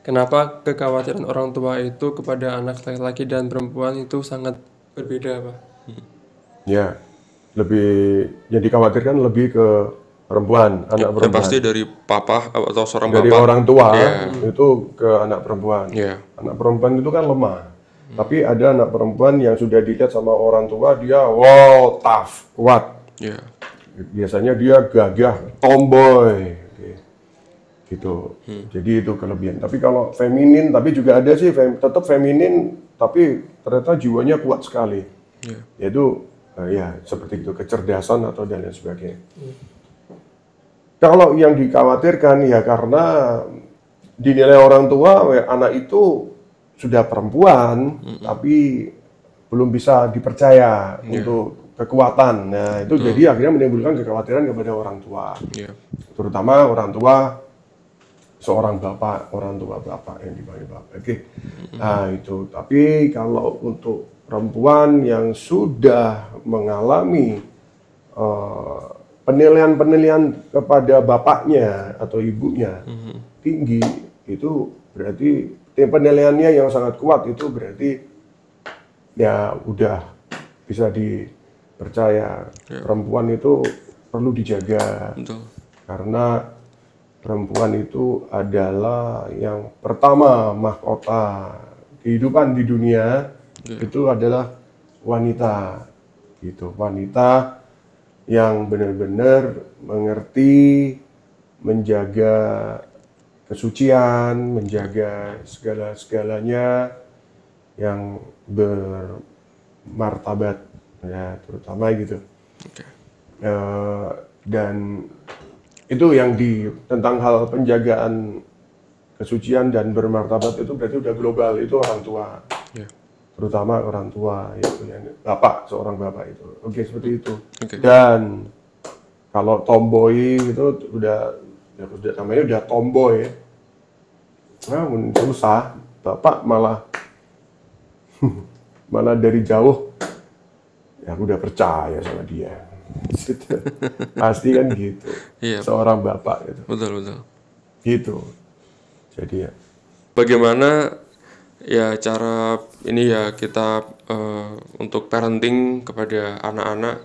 Kenapa kekhawatiran orang tua itu kepada anak laki-laki dan perempuan itu sangat berbeda, Pak? Ya, lebih yang dikhawatirkan lebih ke perempuan, anak Yang pasti perempuan. dari papa atau seorang Dari bapak. orang tua Iya. itu ke anak perempuan. Iya. Anak perempuan itu kan lemah. Tapi ada anak perempuan yang sudah dilihat sama orang tua dia wow, tough, kuat. Iya. Biasanya dia gagah, tomboy, gitu. Jadi itu kelebihan. Tapi kalau feminin, tapi juga ada sih tetap feminin, tapi ternyata jiwanya kuat sekali. Iya. Yaitu ya seperti itu, kecerdasan atau dan lain sebagainya. Kalau yang dikhawatirkan ya karena dinilai orang tua anak itu sudah perempuan, tapi belum bisa dipercaya untuk kekuatan. Nah itu jadi akhirnya menimbulkan kekhawatiran kepada orang tua, Iya. terutama orang tua seorang bapak, orang tua bapak yang dipanggil bapak. Oke. Nah itu. Tapi kalau untuk perempuan yang sudah mengalami penilaian-penilaian kepada bapaknya atau ibunya tinggi, itu berarti penilaiannya yang sangat kuat, itu berarti ya udah bisa dipercaya. Perempuan itu perlu dijaga. Betul. Karena perempuan itu adalah yang pertama mahkota kehidupan di dunia. Itu adalah wanita, gitu. Wanita yang benar-benar mengerti, menjaga kesucian, menjaga segala-segalanya yang bermartabat, ya terutama gitu. Oke. Dan itu yang tentang hal penjagaan kesucian dan bermartabat itu berarti udah global, itu orang tua. Iya. Terutama orang tua itu yang bapak, seorang bapak itu. Oke, seperti itu. Oke. Dan kalau tomboy itu udah namanya udah tomboy ya. Nah, susah. Bapak malah dari jauh ya aku udah percaya sama dia. Pasti kan gitu. Iya. Seorang bapak gitu. Betul. Gitu. Jadi ya. Bagaimana ya cara ini ya kita untuk parenting kepada anak-anak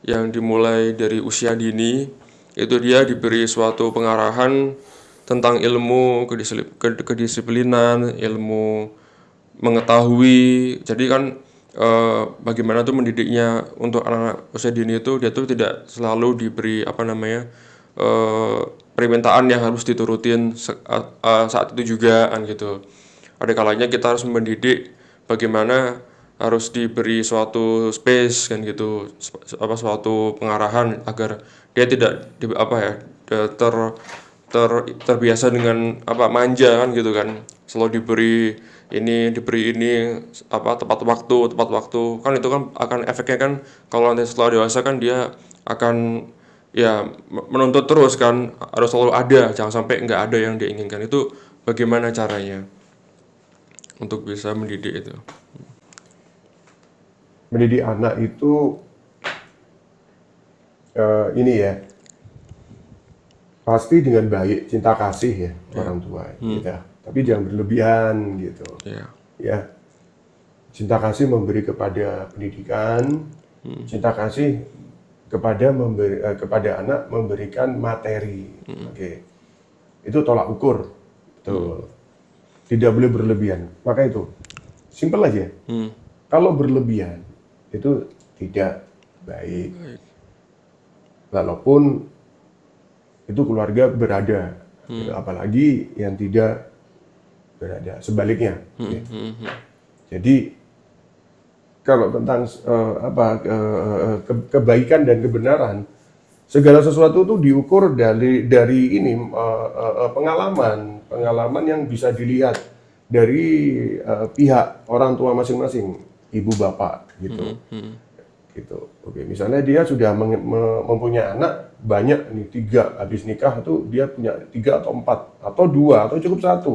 yang dimulai dari usia dini, itu dia diberi suatu pengarahan tentang ilmu kedisiplinan, ilmu mengetahui. Jadi kan bagaimana tuh mendidiknya untuk anak-anak usia dini itu, dia tuh tidak selalu diberi permintaan yang harus diturutin saat itu juga kan gitu. Ada kalanya kita harus mendidik bagaimana harus diberi suatu space kan gitu, suatu pengarahan agar dia tidak terbiasa dengan manja kan gitu kan, selalu diberi ini tepat waktu kan, itu kan akan efeknya kan kalau nanti setelah dewasa kan dia akan ya menuntut terus kan, harus selalu ada, jangan sampai nggak ada yang dia inginkan. Itu bagaimana caranya untuk bisa mendidik itu? Mendidik anak itu ini ya, pasti dengan baik, cinta kasih ya orang tua gitu. Tapi jangan berlebihan gitu. Ya, cinta kasih memberi kepada pendidikan, cinta kasih kepada anak memberikan materi. Oke. Itu tolak ukur. Betul. Tidak boleh berlebihan. Maka itu simpel aja. Kalau berlebihan itu tidak baik. Walaupun itu keluarga berada, apalagi yang tidak berada, sebaliknya. Jadi kalau tentang kebaikan dan kebenaran, segala sesuatu itu diukur dari ini pengalaman yang bisa dilihat dari pihak orang tua masing-masing, ibu bapak gitu. Gitu. Oke, misalnya dia sudah mempunyai anak banyak nih, 3 habis nikah itu dia punya 3 atau 4 atau 2 atau cukup 1.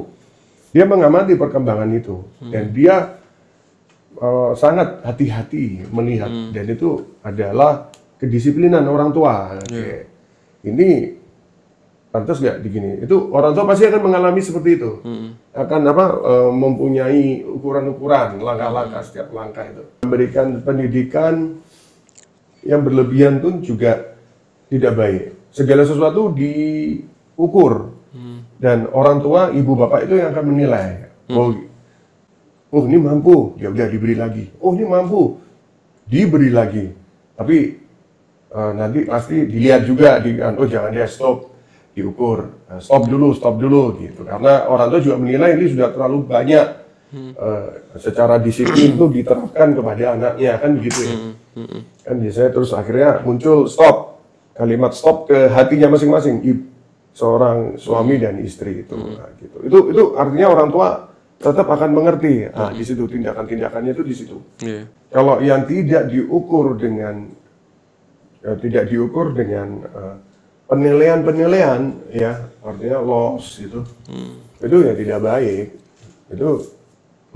Dia mengamati perkembangan itu dan dia sangat hati-hati melihat, dan itu adalah kedisiplinan orang tua. Ini pantas nggak digini. Itu orang tua pasti akan mengalami seperti itu. Akan mempunyai ukuran-ukuran, langkah-langkah setiap langkah itu. Memberikan pendidikan yang berlebihan pun juga tidak baik. Segala sesuatu diukur. Dan orang tua, ibu bapak itu yang akan menilai. Oh ini mampu, ya udah diberi lagi. Oh ini mampu, diberi lagi. Tapi nanti pasti dilihat juga, oh jangan dia stop. Diukur, stop dulu gitu, karena orang tua juga menilai ini sudah terlalu banyak secara disiplin itu diterapkan kepada anaknya, kan begitu ya. Kan biasanya terus akhirnya muncul stop, kalimat stop ke hatinya masing-masing seorang suami dan istri itu. Nah, gitu. Itu artinya orang tua tetap akan mengerti. Di situ tindakan-tindakannya itu di situ. Kalau yang tidak diukur dengan penilaian ya, artinya loss itu ya tidak baik, itu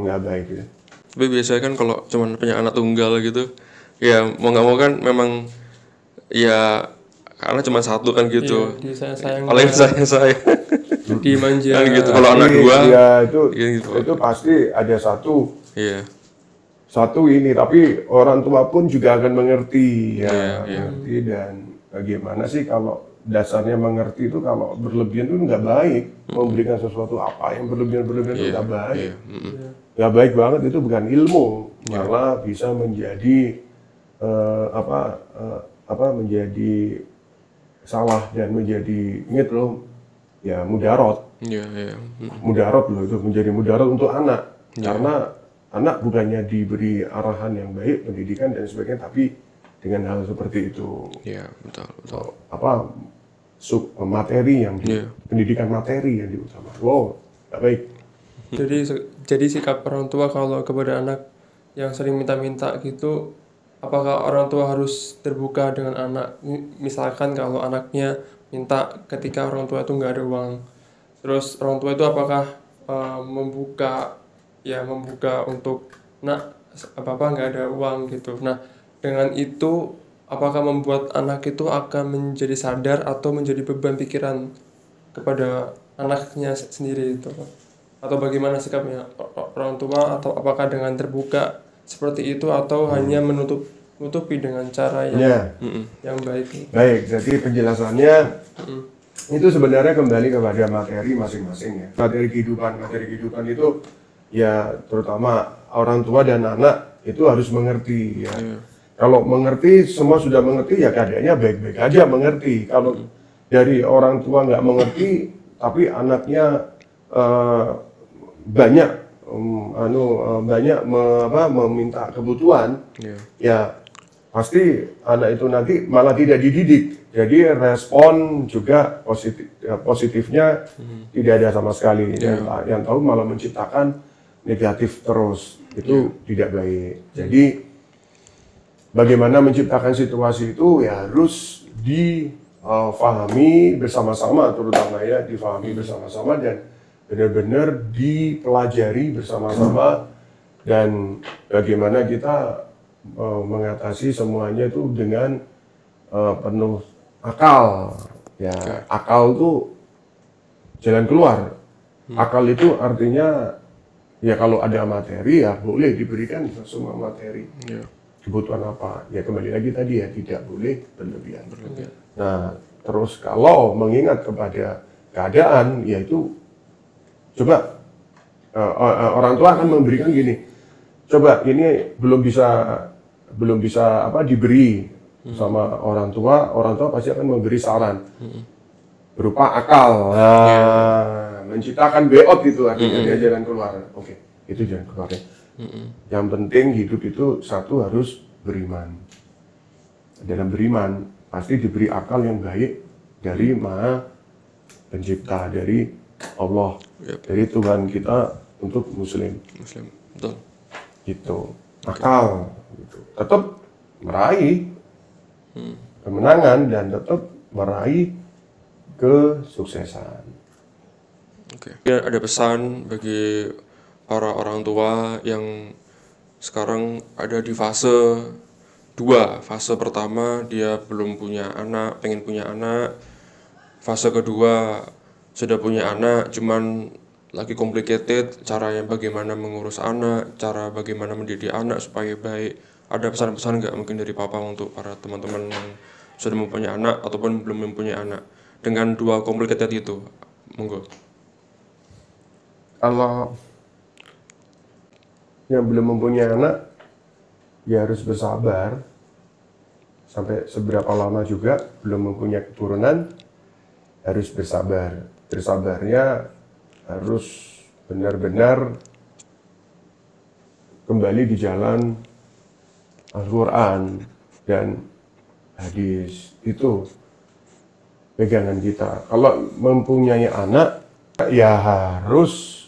nggak baik ya. Tapi biasanya kan kalau cuman punya anak tunggal gitu, ya mau nggak mau kan memang ya karena cuma satu kan gitu. Paling saya dimanja kan gitu. Kalau anak dua ya itu pasti ada satu. Iya. Satu ini, tapi orang tua pun juga akan mengerti ya, mengerti. Dan bagaimana sih kalau dasarnya mengerti itu kalau berlebihan itu nggak baik. Memberikan sesuatu apa yang berlebihan itu nggak baik. Nggak baik banget, itu bukan ilmu, malah bisa menjadi menjadi salah dan menjadi mudarat. Mudarat loh, itu menjadi mudarat untuk anak. Karena anak bukannya diberi arahan yang baik, pendidikan dan sebagainya, tapi dengan hal seperti itu. Iya, betul. Materi yang pendidikan materi yang diutamakan. Wow, nggak baik. Jadi sikap orang tua kalau kepada anak yang sering minta-minta gitu, apakah orang tua harus terbuka dengan anak? Misalkan kalau anaknya minta ketika orang tua itu nggak ada uang, terus orang tua itu apakah membuka untuk apa nggak ada uang gitu. Nah, dengan itu apakah membuat anak itu akan menjadi sadar atau menjadi beban pikiran kepada anaknya sendiri itu? Atau bagaimana sikapnya orang tua, atau apakah dengan terbuka seperti itu atau hanya menutupi dengan cara yang baik? Baik, jadi penjelasannya itu sebenarnya kembali kepada materi masing-masing ya. Materi kehidupan itu ya terutama orang tua dan anak itu harus mengerti ya. Kalau mengerti, semua sudah mengerti ya keadaannya baik-baik aja mengerti. Kalau dari orang tua nggak mengerti, tapi anaknya banyak meminta kebutuhan, ya pasti anak itu nanti malah tidak dididik. Jadi respon juga positifnya tidak ada sama sekali. Yang tahu malah menciptakan negatif terus, itu tidak baik. Jadi bagaimana menciptakan situasi itu ya harus difahami bersama-sama, terutama ya difahami bersama-sama dan benar-benar dipelajari bersama-sama, dan bagaimana kita mengatasi semuanya itu dengan penuh akal. Ya, akal itu jalan keluar. Akal itu artinya ya kalau ada materi ya boleh diberikan semua materi. Kebutuhan apa? Ya kembali lagi tadi ya, tidak boleh berlebihan. Nah, terus kalau mengingat kepada keadaan, yaitu coba orang tua akan memberikan gini. Coba ini belum bisa diberi sama orang tua pasti akan memberi saran berupa akal. Menciptakan beot itu artinya dia jalan keluar. Oke, itu jalan keluar. Yang penting hidup itu satu harus beriman. Dalam beriman pasti diberi akal yang baik dari Maha Pencipta, dari Allah, dari Tuhan kita untuk Muslim. Betul. Gitu. Akal, gitu. Tetap meraih kemenangan dan tetap meraih kesuksesan. Ada pesan bagi para orang tua yang sekarang ada di fase 2. Fase pertama dia belum punya anak, pengen punya anak. fase kedua sudah punya anak, cuman lagi complicated caranya bagaimana mengurus anak, cara bagaimana mendidik anak supaya baik. Ada pesan-pesan nggak mungkin dari Papa untuk para teman-teman yang sudah mempunyai anak ataupun belum mempunyai anak dengan dua complicated itu? Monggo. Kalau yang belum mempunyai anak, ya harus bersabar. Sampai seberapa lama juga belum mempunyai keturunan, harus bersabar. Bersabarnya harus benar-benar kembali di jalan Al-Quran dan hadis. Itu pegangan kita. Kalau mempunyai anak, ya harus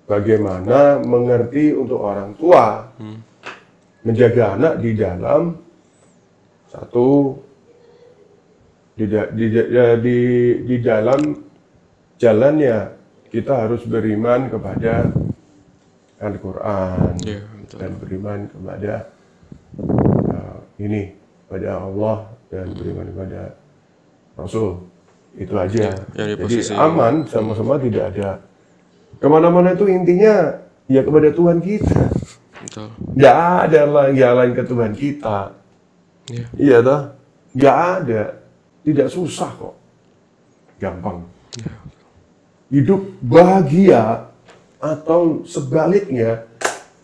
bagaimana mengerti untuk orang tua. Menjaga anak di dalam satu, di dalam jalannya kita harus beriman kepada Al-Quran dan beriman kepada kepada Allah dan beriman kepada Rasul. Itu aja. Jadi aman, sama-sama tidak ada kemana-mana. Itu intinya ya kepada Tuhan kita. Nggak ada yang lain ke Tuhan kita. Iya toh? Nggak ada. Tidak susah kok. Gampang. Hidup bahagia atau sebaliknya.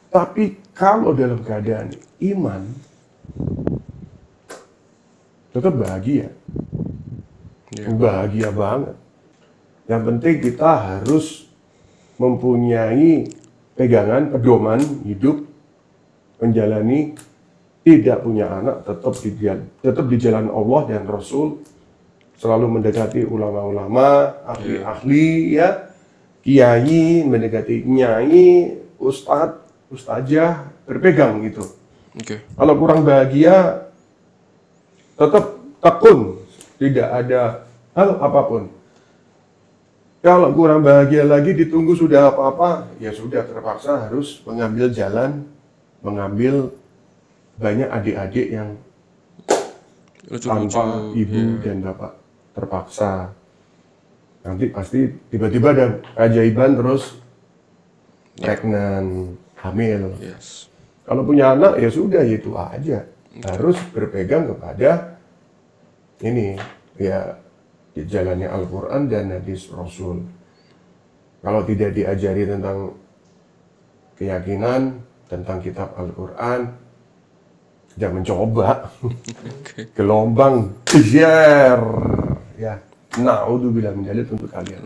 Tapi kalau dalam keadaan iman, tetap bahagia. Bahagia banget. Yang penting kita harus mempunyai pegangan, pedoman hidup, menjalani, tidak punya anak, tetap di jalan Allah dan Rasul, selalu mendekati ulama-ulama, ahli-ahli, ya, kiai, mendekati nyai, ustadz, ustazah, berpegang gitu. Kalau kurang bahagia, tetap tekun, tidak ada hal apapun. Kalau kurang bahagia lagi, ditunggu sudah apa-apa, ya sudah terpaksa harus mengambil jalan, mengambil banyak adik-adik yang tanpa ibu dan bapak, terpaksa. Nanti pasti tiba-tiba ada keajaiban terus pregnant, hamil. Kalau punya anak ya sudah, itu aja. Harus berpegang kepada ini, ya, jalannya Al-Quran dan hadis Rasul. Kalau tidak diajari tentang keyakinan, tentang kitab Al-Quran, jangan mencoba. Gelombang, share. Ya, na'udzubillah min dzalik untuk kalian.